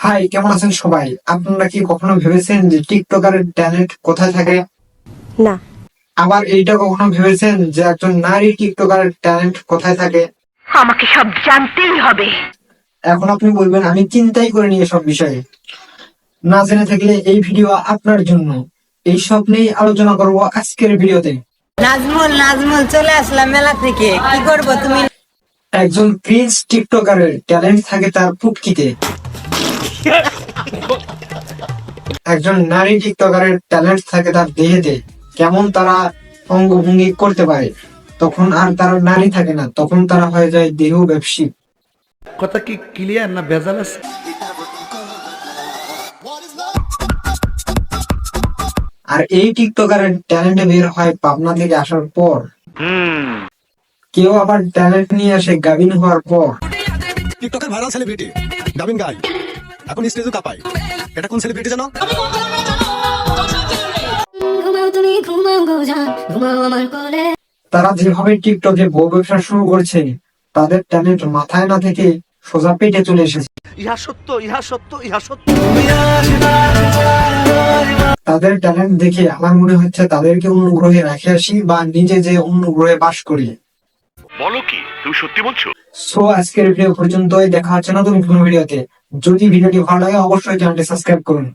High, কেমন আছেন সবাই? আপনারা কি কখনো ভেবেছেন যে টিকটকারের ট্যালেন্ট কোথায় থাকে? না। আবার এইটা কখনো ভেবেছেন যে একজন নারী টিকটকারের ট্যালেন্ট কোথায় থাকে? আমাকে সব জানতেই হবে। এখন আপনি বলবেন আমি চিন্তাই করিনি এসব বিষয়ে। না জেনে থাকলে এই ভিডিও আপনার জন্য। এই সব নিয়ে আলোচনা করব আজকের ভিডিওতে। নাজমুল নাজমুল চলে আসলাম মেলা থেকে। কি করব তুমি? একজন প্রিন্স টিকটকারের ট্যালেন্ট থাকে তার পুটকিতে। একজন নারী টিকটকারের ট্যালেন্ট থাকে তার দেহেতে। কেমন তারা অঙ্গভঙ্গি করতে পারে। তখন আর তারা নারী থাকে না, তখন তারা হয়ে যায় দেহ ব্যবসায়ী। কথা কি ক্লিয়ার না ভেজাল আছে? আর এই টিকটকারের ট্যালেন্ট বের হয় পাবনা থেকে আসার পর। কেউ আবার ট্যালেন্ট নিয়ে আসে গাভিন হওয়ার পর। টিকটকের ভাইরাল সেলিব্রিটি ডাবিন গাই এখন স্টেজে কাঁপায়। এটা কোন সেলিব্রিটি জানো? তারা যেভাবে টিকটকে বউ ব্যবসা শুরু করছে, তাদের ট্যালেন্ট মাথায় না থেকে সোজা পেটে চলে এসেছে। ইহা সত্য, ইহা সত্য, ইহা সত্য। তাদের ট্যালেন্ট দেখে আমার মনে হচ্ছে তাদেরকে অন্য গ্রহে রেখে আসি বা নিজে যে অন্য গ্রহে বাস করি। বলো কি, তুমি সত্যি বলছো? সো আজকের ভিডিও পর্যন্তই, দেখা হচ্ছে নতুন কোনো ভিডিওতে। যদি ভিডিওটি ভালো লাগে অবশ্যই চ্যানেলটি সাবস্ক্রাইব করুন।